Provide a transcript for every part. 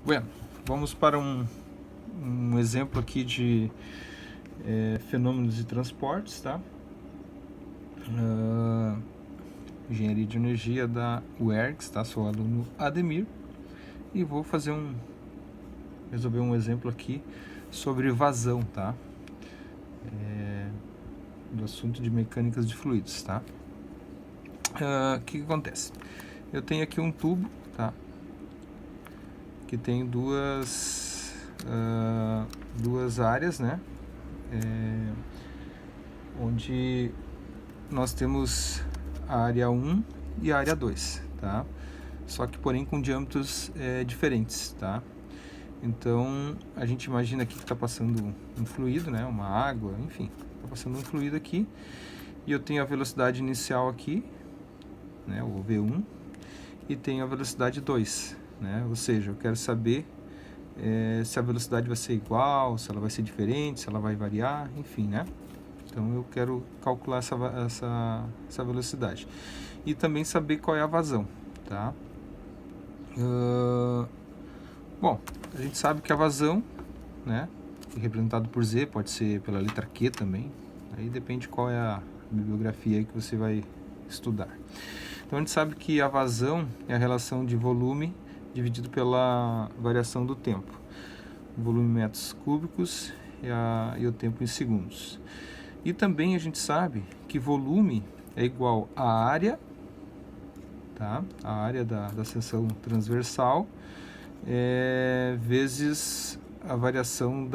Bueno, vamos para um exemplo aqui de fenômenos de transportes, tá? Engenharia de energia da UERGS, tá? Sou o aluno Ademir e vou resolver um exemplo aqui sobre vazão, tá? Do assunto de mecânicas de fluidos, tá? O que acontece? Eu tenho aqui um tubo, tá? Que tem duas áreas, né? Onde nós temos a área 1 e a área 2, tá? Só que, porém, com diâmetros diferentes, tá? Então, a gente imagina aqui que está passando um fluido, né? Uma água, enfim, está passando um fluido aqui. E eu tenho a velocidade inicial aqui, né? O V1, e tenho a velocidade 2, né? Ou seja, eu quero saber se a velocidade vai ser igual, se ela vai ser diferente, se ela vai variar, enfim, né? Então eu quero calcular essa velocidade. E também saber qual é a vazão, tá? Bom, a gente sabe que a vazão, né, representado por Z, pode ser pela letra Q também. Aí depende qual é a bibliografia aí que você vai estudar. Então a gente sabe que a vazão é a relação de volume dividido pela variação do tempo. O volume em metros cúbicos e o tempo em segundos. E também a gente sabe que volume é igual à área, tá? A área da seção transversal, vezes a variação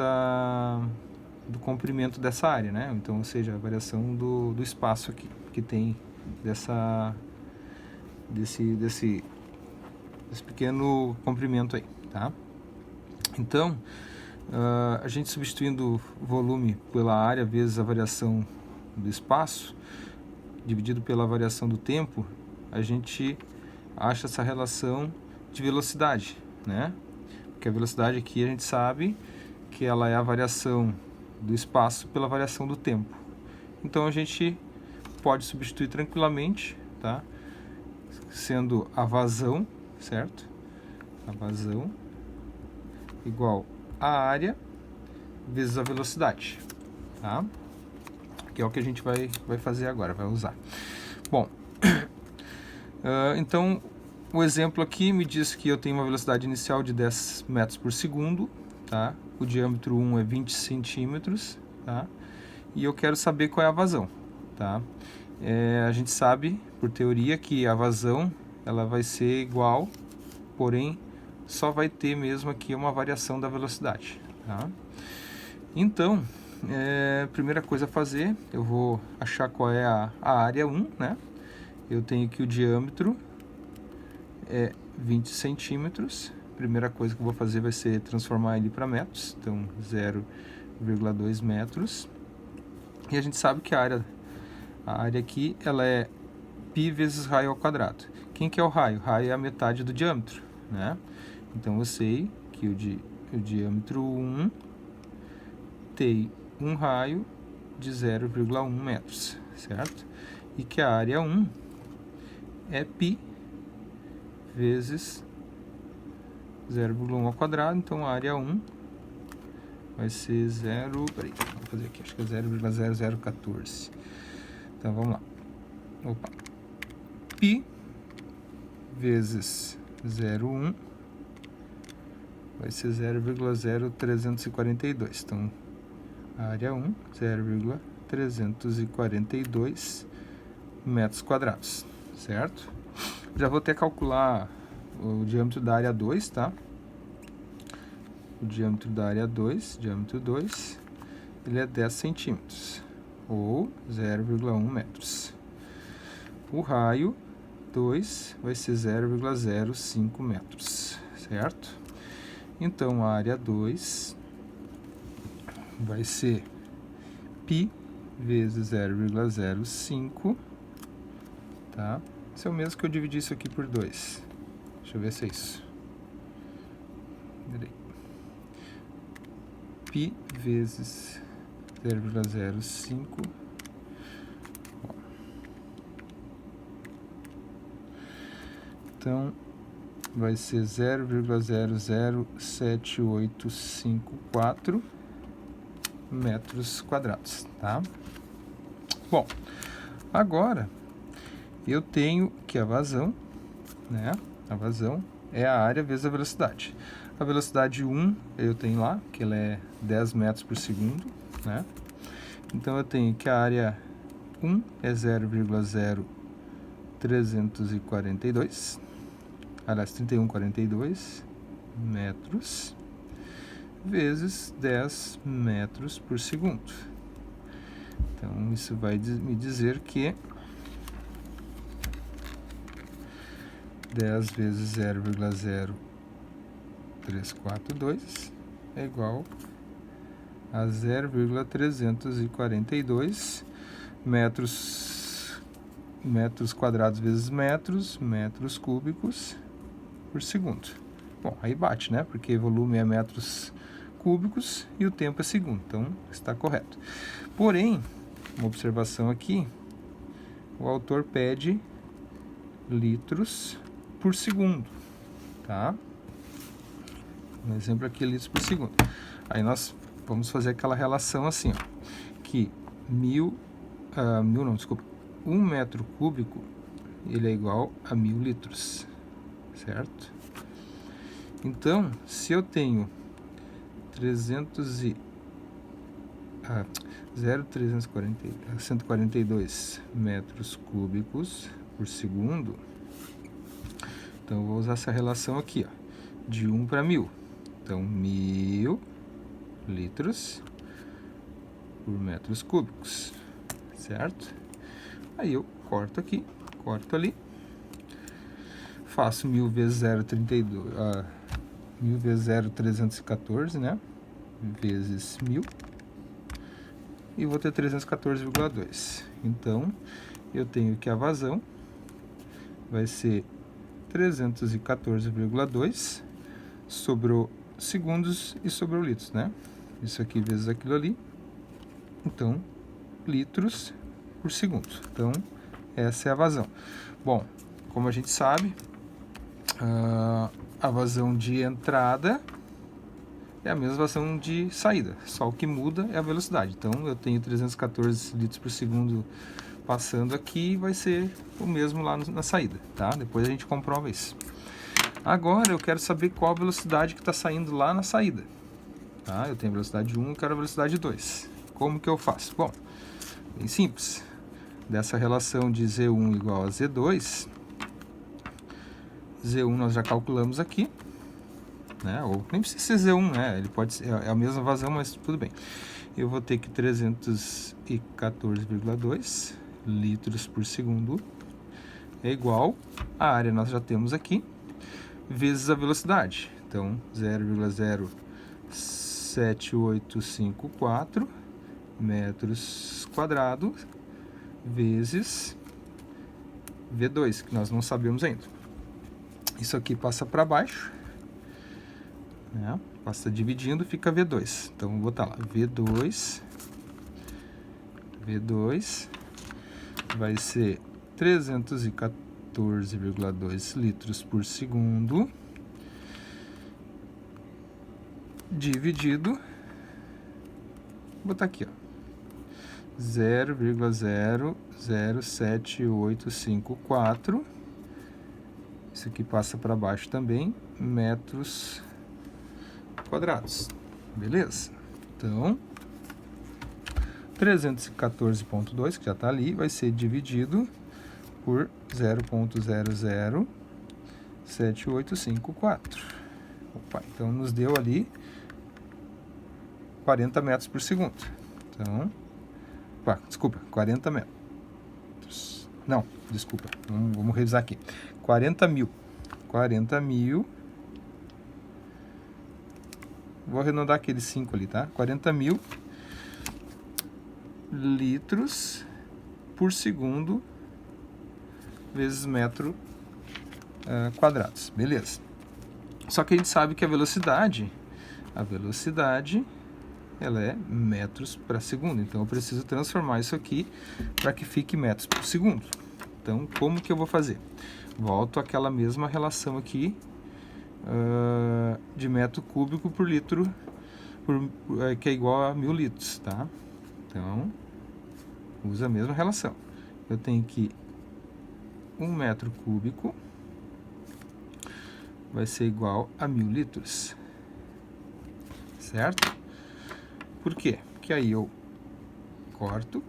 do comprimento dessa área, né? Então, ou seja, a variação do espaço aqui, que tem desse pequeno comprimento aí, tá? Então, a gente substituindo volume pela área vezes a variação do espaço, dividido pela variação do tempo, a gente acha essa relação de velocidade, né? Porque a velocidade aqui a gente sabe que ela é a variação do espaço pela variação do tempo. Então a gente pode substituir tranquilamente, tá? Sendo a vazão, certo? A vazão igual a área vezes a velocidade, tá? Que é o que a gente vai fazer agora, vai usar. Bom, então o exemplo aqui me diz que eu tenho uma velocidade inicial de 10 metros por segundo, tá? O diâmetro 1 é 20 centímetros, tá? E eu quero saber qual é a vazão, tá? A gente sabe, por teoria, que a vazão ela vai ser igual, porém só vai ter mesmo aqui uma variação da velocidade, tá? Então, primeira coisa a fazer, eu vou achar qual é a área 1, né? Eu tenho aqui o diâmetro, 20 centímetros. Primeira coisa que eu vou fazer vai ser transformar ele para metros, então 0,2 metros. E a gente sabe que a área aqui ela é π vezes raio ao quadrado. Quem que é o raio? O raio é a metade do diâmetro, né? Então eu sei que o diâmetro 1 tem um raio de 0,1 metros, certo? E que a área 1 é π vezes 0,1 ao quadrado, então a área 1 vai ser 0, peraí, vou fazer aqui, acho que é 0,0014. Então vamos lá. Opa. π vezes 0,1 vai ser 0,0342. Então a área 1, 0,342 metros quadrados, certo? Já vou até calcular o diâmetro da área 2, tá? O diâmetro da área 2, diâmetro 2, ele é 10 centímetros, ou 0,1 metros. O raio 2 vai ser 0,05 metros, certo? Então, a área 2 vai ser π vezes 0,05, tá? Esse é o mesmo que eu dividi isso aqui por 2. Deixa eu ver se é isso. π vezes 0,05. Então, vai ser 0,00784 metros quadrados, tá? Bom, agora eu tenho que a vazão, né? A vazão é a área vezes a velocidade. A velocidade 1 eu tenho lá, que ela é 10 metros por segundo, né? Então eu tenho que a área 1 é 0,0342, aliás, 3142 metros, vezes 10 metros por segundo. Então, isso vai me dizer que 10 vezes 0,0342 é igual a 0,342 metros quadrados vezes metros cúbicos por segundo. Bom, aí bate, né? Porque volume é metros cúbicos e o tempo é segundo, então está correto. Porém, uma observação aqui, o autor pede litros por segundo, tá? Um exemplo aqui, litros por segundo. Aí nós vamos fazer aquela relação assim, ó, que 1 metro cúbico, ele é igual a 1000 litros, certo? Então, se eu tenho 142 metros cúbicos por segundo, então eu vou usar essa relação aqui, ó, de 1 para 1000. Então, 1000 litros por metros cúbicos, certo? Aí eu corto aqui, corto ali, faço 1000 vezes 0,32, 1000 vezes 0,314, né? Vezes 1000, e vou ter 314,2. Então, eu tenho que a vazão vai ser 314,2, sobrou segundos e sobrou litros, né? Isso aqui vezes aquilo ali, então, litros por segundo. Então, essa é a vazão. Bom, como a gente sabe, a vazão de entrada é a mesma vazão de saída, só o que muda é a velocidade. Então, eu tenho 314 litros por segundo passando aqui, vai ser o mesmo lá na saída, tá? Depois a gente comprova isso. Agora, eu quero saber qual a velocidade que está saindo lá na saída, tá? Eu tenho a velocidade 1, eu quero a velocidade 2. Como que eu faço? Bom, bem simples. Dessa relação de Z1 igual a Z2, Z1 nós já calculamos aqui, né? Ou nem precisa ser Z1, né? Ele pode ser, é a mesma vazão, mas tudo bem. Eu vou ter que 314,2 litros por segundo é igual a área nós já temos aqui, vezes a velocidade. Então, 0,07854 metros quadrados vezes V2, que nós não sabemos ainda. Isso aqui passa para baixo, né? Passa dividindo, fica V2. Então, vou botar lá, V2 vai ser 314,2 litros por segundo, dividido, vou botar aqui, ó, 0,00784, isso aqui passa para baixo também, metros quadrados, beleza? Então, 314,2, que já está ali, vai ser dividido por 0,007854. Opa, então nos deu ali 40 metros por segundo. Então, desculpa, 40 metros. Não, desculpa, vamos revisar aqui. 40 mil. Vou arredondar aqueles 5 ali, tá? 40 mil litros por segundo vezes metro quadrados, beleza? Só que a gente sabe que a velocidade ela é metros para segundo, então eu preciso transformar isso aqui para que fique metros por segundo. Então, como que eu vou fazer? Volto àquela mesma relação aqui de metro cúbico por litro, que é igual a 1000 litros, tá? Então, usa a mesma relação. Eu tenho que 1 metro cúbico vai ser igual a 1000 litros, certo? Por quê? Porque aí eu corto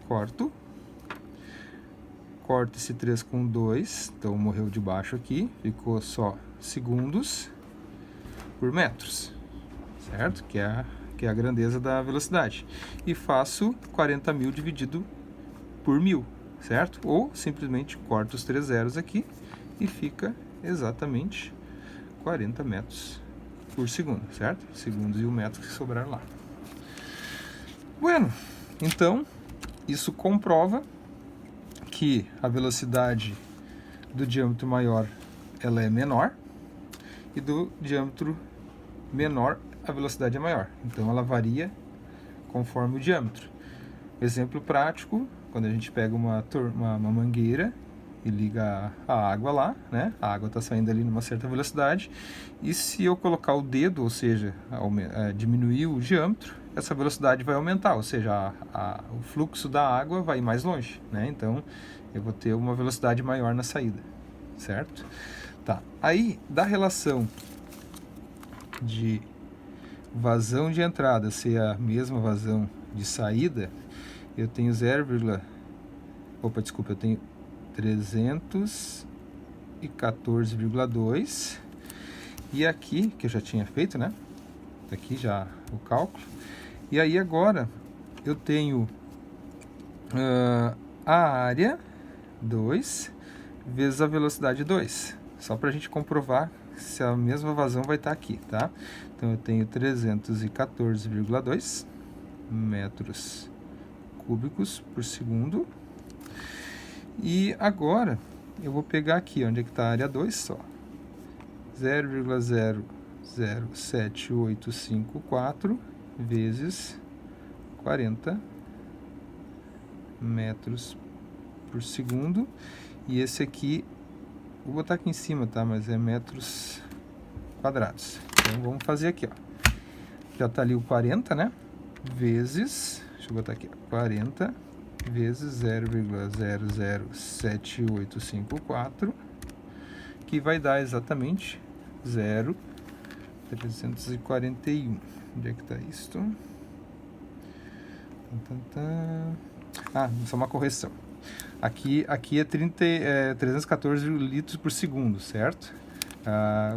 esse 3 com 2, então morreu de baixo aqui, ficou só segundos por metros, certo? Que é a grandeza da velocidade. E faço 40.000 dividido por 1000, certo? Ou simplesmente corto os 3 zeros aqui e fica exatamente 40 metros por segundo, certo? Segundos e o metro que sobraram lá. Bueno, então isso comprova que a velocidade do diâmetro maior ela é menor e do diâmetro menor a velocidade é maior. Então ela varia conforme o diâmetro. Exemplo prático, quando a gente pega uma mangueira e liga a água lá, né? A água está saindo ali numa certa velocidade, e se eu colocar o dedo, ou seja, diminuir o diâmetro, essa velocidade vai aumentar, ou seja, o fluxo da água vai mais longe, né? Então eu vou ter uma velocidade maior na saída, certo? Tá. Aí, da relação de vazão de entrada ser a mesma vazão de saída, eu tenho eu tenho 314,2, e aqui, que eu já tinha feito, né? Aqui já o cálculo. E aí agora eu tenho a área 2 vezes a velocidade 2, só para a gente comprovar se a mesma vazão vai estar aqui, tá? Então eu tenho 314,2 metros cúbicos por segundo. E agora eu vou pegar aqui, onde é que está a área 2, só 0,007854 vezes 40 metros por segundo. E esse aqui, vou botar aqui em cima, tá? Mas é metros quadrados. Então vamos fazer aqui, ó. Já tá ali o 40, né? Vezes, deixa eu botar aqui, 40 vezes 0,007854, que vai dar exatamente 0,341. Onde é que está isto? Só uma correção. Aqui é 314 litros por segundo, certo?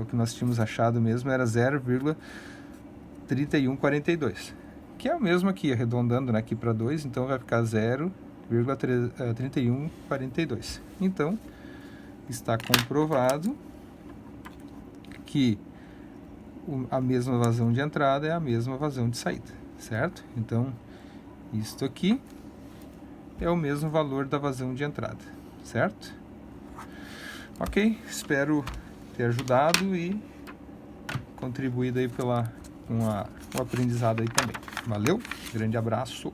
O que nós tínhamos achado mesmo era 0,3142, que é o mesmo aqui, arredondando, né, aqui para 2, então vai ficar 0,3142. Então, está comprovado que a mesma vazão de entrada é a mesma vazão de saída, certo? Então, isto aqui é o mesmo valor da vazão de entrada, certo? Ok, espero ter ajudado e contribuído aí com o aprendizado aí também. Valeu, grande abraço.